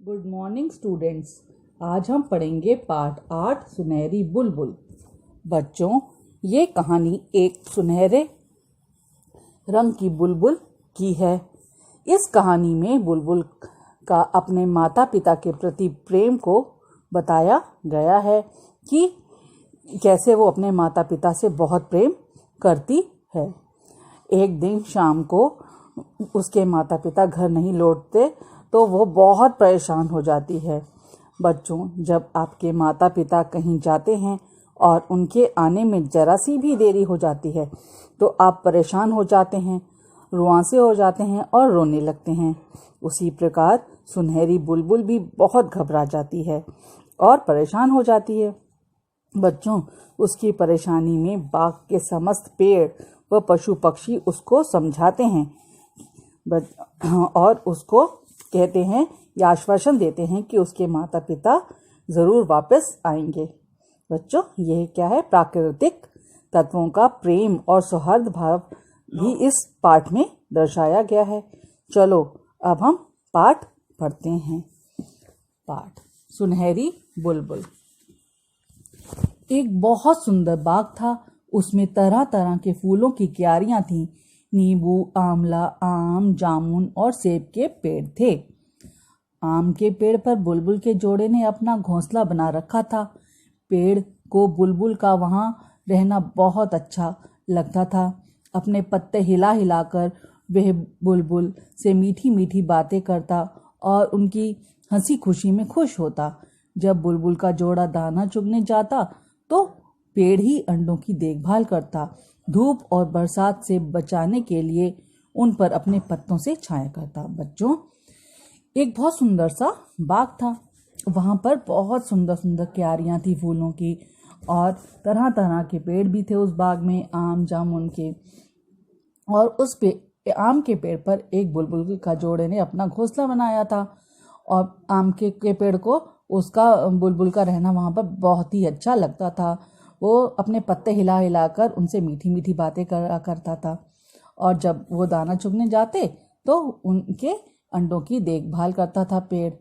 Good morning students. आज हम पढ़ेंगे पाठ 8 सुनहरी बुलबुल। बच्चों, ये कहानी एक सुनहरे रंग की बुलबुल की है। इस कहानी में बुलबुल का अपने माता पिता के प्रति प्रेम को बताया गया है कि कैसे वो अपने माता पिता से बहुत प्रेम करती है। एक दिन शाम को उसके माता पिता घर नहीं लौटते तो वो बहुत परेशान हो जाती है। बच्चों, जब आपके माता पिता कहीं जाते हैं और उनके आने में जरा सी भी देरी हो जाती है तो आप परेशान हो जाते हैं, रुआंसे हो जाते हैं और रोने लगते हैं। उसी प्रकार सुनहरी बुलबुल भी बहुत घबरा जाती है और परेशान हो जाती है। बच्चों, उसकी परेशानी में बाग के समस्त पेड़ व पशु पक्षी उसको समझाते हैं और उसको कहते हैं या आश्वासन देते हैं कि उसके माता पिता ज़रूर वापस आएंगे। बच्चों, यह क्या है? प्राकृतिक तत्वों का प्रेम और सौहार्द भाव भी इस पाठ में दर्शाया गया है। चलो अब हम पाठ पढ़ते हैं। पाठ सुनहरी बुलबुल। एक बहुत सुंदर बाग था। उसमें तरह तरह के फूलों की क्यारियां थीं। नींबू, आंवला, आम, जामुन और सेब के पेड़ थे। आम के पेड़ पर बुलबुल के जोड़े ने अपना घोंसला बना रखा था। पेड़ को बुलबुल का वहां रहना बहुत अच्छा लगता था। अपने पत्ते हिला हिलाकर वह बुलबुल से मीठी मीठी बातें करता और उनकी हंसी खुशी में खुश होता। जब बुलबुल का जोड़ा दाना चुगने जाता तो पेड़ ही अंडों की देखभाल करता। धूप और बरसात से बचाने के लिए उन पर अपने पत्तों से छाया करता। बच्चों, एक बहुत सुंदर सा बाग था। वहां पर बहुत सुंदर सुंदर क्यारियां थी फूलों की और तरह तरह के पेड़ भी थे उस बाग में, आम जामुन के। और उस पे आम के पेड़ पर एक बुलबुल का जोड़े ने अपना घोंसला बनाया था और आम के पेड़ को उसका बुलबुल का रहना वहां पर बहुत ही अच्छा लगता था। वो अपने पत्ते हिला हिलाकर उनसे मीठी मीठी बातें करता था और जब वो दाना चुगने जाते तो उनके अंडों की देखभाल करता था पेड़।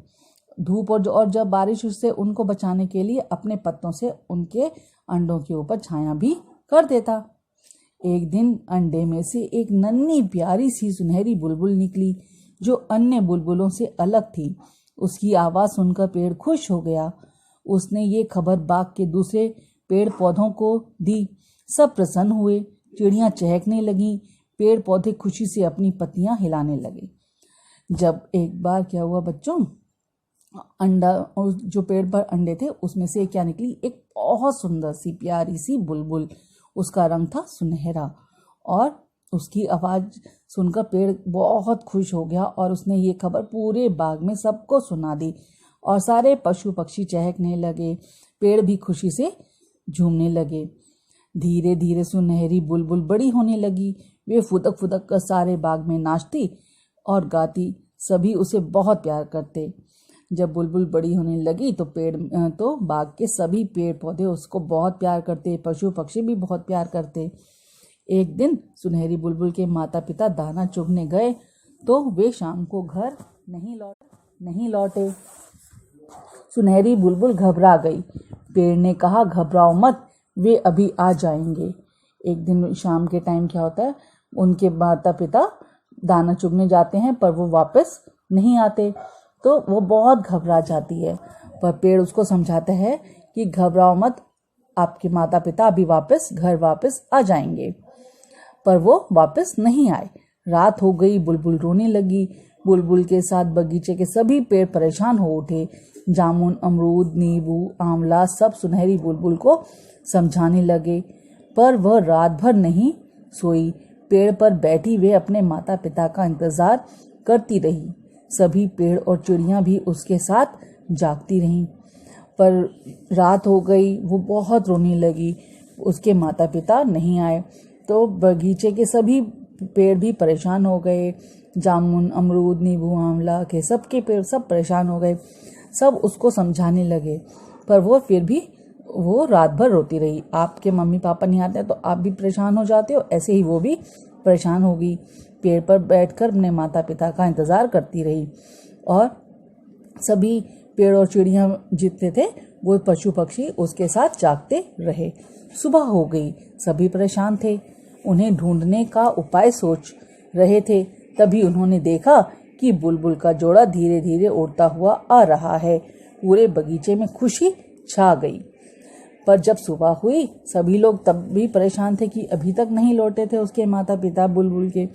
धूप और जब बारिश से उनको बचाने के लिए अपने पत्तों से उनके अंडों के ऊपर छाया भी कर देता। एक दिन अंडे में से एक नन्ही प्यारी सी सुनहरी बुलबुल निकली जो अन्य बुलबुलों से अलग थी। उसकी आवाज़ सुनकर पेड़ खुश हो गया। उसने ये खबर बाग के दूसरे पेड़ पौधों को दी। सब प्रसन्न हुए। चिड़ियां चहकने लगीं। पेड़ पौधे खुशी से अपनी पत्तियां हिलाने लगे। जब एक बार क्या हुआ बच्चों, अंडा जो पेड़ पर अंडे थे उसमें से क्या निकली? एक बहुत सुंदर सी प्यारी सी बुलबुल। उसका रंग था सुनहरा और उसकी आवाज़ सुनकर पेड़ बहुत खुश हो गया और उसने ये खबर पूरे बाग में सबको सुना दी और सारे पशु पक्षी चहकने लगे। पेड़ भी खुशी से झूमने लगे। धीरे धीरे सुनहरी बुलबुल बड़ी होने लगी। वे फुदक फुदक कर सारे बाग में नाचती और गाती। सभी उसे बहुत प्यार करते। जब बुलबुल बड़ी होने लगी तो बाग के सभी पेड़ पौधे उसको बहुत प्यार करते। पशु पक्षी भी बहुत प्यार करते। एक दिन सुनहरी बुलबुल के माता पिता दाना चुगने गए तो वे शाम को घर नहीं लौटे। सुनहरी बुलबुल घबरा गई। पेड़ ने कहा, घबराओ मत, वे अभी आ जाएंगे। एक दिन शाम के टाइम क्या होता है, उनके माता पिता दाना चुगने जाते हैं पर वो वापस नहीं आते तो वो बहुत घबरा जाती है। पर पेड़ उसको समझाता है कि घबराओ मत, आपके माता पिता अभी घर वापस आ जाएंगे। पर वो वापस नहीं आए। रात हो गई। बुलबुल रोने लगी। बुलबुल के साथ बगीचे के सभी पेड़ परेशान हो उठे। जामुन, अमरूद, नींबू, आंवला सब सुनहरी बुलबुल को समझाने लगे पर वह रात भर नहीं सोई। पेड़ पर बैठी वे अपने माता पिता का इंतजार करती रही। सभी पेड़ और चिड़ियां भी उसके साथ जागती रहीं। पर रात हो गई। वो बहुत रोने लगी। उसके माता पिता नहीं आए तो बगीचे के सभी पेड़ भी परेशान हो गए। जामुन, अमरूद, नींबू, आंवला के सबके पेड़ सब परेशान हो गए। सब उसको समझाने लगे पर वो फिर भी रात भर रोती रही। आपके मम्मी पापा नहीं आते तो आप भी परेशान हो जाते हो, ऐसे ही वो भी परेशान हो गई। पेड़ पर बैठकर अपने माता पिता का इंतज़ार करती रही और सभी पेड़ और चिड़िया जितने थे वो पशु पक्षी उसके साथ जागते रहे। सुबह हो गई, सभी परेशान थे, उन्हें ढूंढने का उपाय सोच रहे थे। तभी उन्होंने देखा कि बुलबुल का जोड़ा धीरे धीरे उड़ता हुआ आ रहा है। पूरे बगीचे में खुशी छा गई। पर जब सुबह हुई, सभी लोग तब भी परेशान थे कि अभी तक नहीं लौटे थे उसके माता पिता बुलबुल के।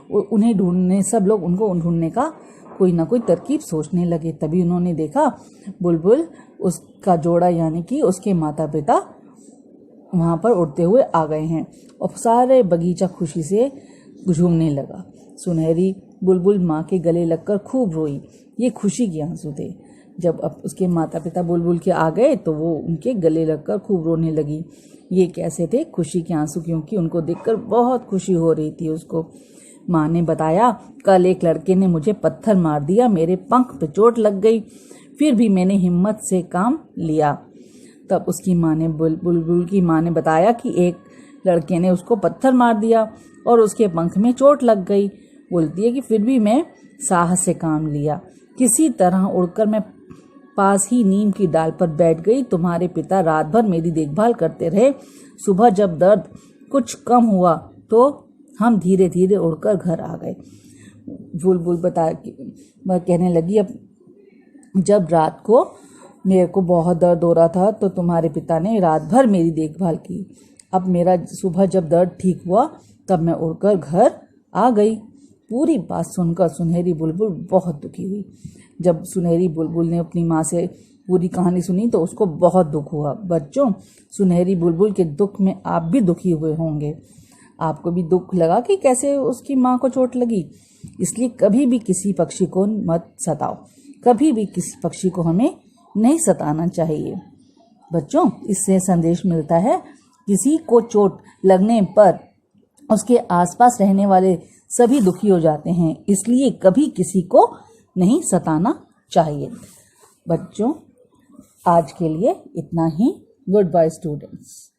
उन्हें ढूंढने, सब लोग उनको ढूंढने का कोई ना कोई तरकीब सोचने लगे। तभी उन्होंने देखा बुलबुल, उसका जोड़ा यानी कि उसके माता पिता वहाँ पर उड़ते हुए आ गए हैं और सारे बगीचा खुशी से झूमने लगा। सुनहरी बुलबुल माँ के गले लगकर खूब रोई। ये खुशी के आंसू थे। जब अब उसके माता पिता बुलबुल के आ गए तो वो उनके गले लगकर खूब रोने लगी। ये कैसे थे? खुशी के आंसू, क्योंकि उनको देखकर बहुत खुशी हो रही थी उसको। माँ ने बताया, कल एक लड़के ने मुझे पत्थर मार दिया, मेरे पंख पे चोट लग गई, फिर भी मैंने हिम्मत से काम लिया। तब उसकी माँ ने बुलबुल की माँ ने बताया कि एक लड़के ने उसको पत्थर मार दिया और उसके पंख में चोट लग गई। बोलती है कि फिर भी मैं साहस से काम लिया, किसी तरह उड़कर मैं पास ही नीम की डाल पर बैठ गई। तुम्हारे पिता रात भर मेरी देखभाल करते रहे। सुबह जब दर्द कुछ कम हुआ तो हम धीरे धीरे उड़कर घर आ गए। बुलबुल कहने लगी, अब जब रात को मेरे को बहुत दर्द हो रहा था तो तुम्हारे पिता ने रात भर मेरी देखभाल की। अब मेरा सुबह जब दर्द ठीक हुआ तब मैं उड़कर घर आ गई। पूरी बात सुनकर सुनहरी बुलबुल बहुत दुखी हुई। जब सुनहरी बुलबुल ने अपनी माँ से पूरी कहानी सुनी तो उसको बहुत दुख हुआ। बच्चों, सुनहरी बुलबुल के दुख में आप भी दुखी हुए होंगे। आपको भी दुख लगा कि कैसे उसकी माँ को चोट लगी। इसलिए कभी भी किसी पक्षी को मत सताओ, कभी भी किसी पक्षी को हमें नहीं सताना चाहिए। बच्चों, इससे संदेश मिलता है, किसी को चोट लगने पर उसके आसपास रहने वाले सभी दुखी हो जाते हैं, इसलिए कभी किसी को नहीं सताना चाहिए। बच्चों, आज के लिए इतना ही। Good bye students.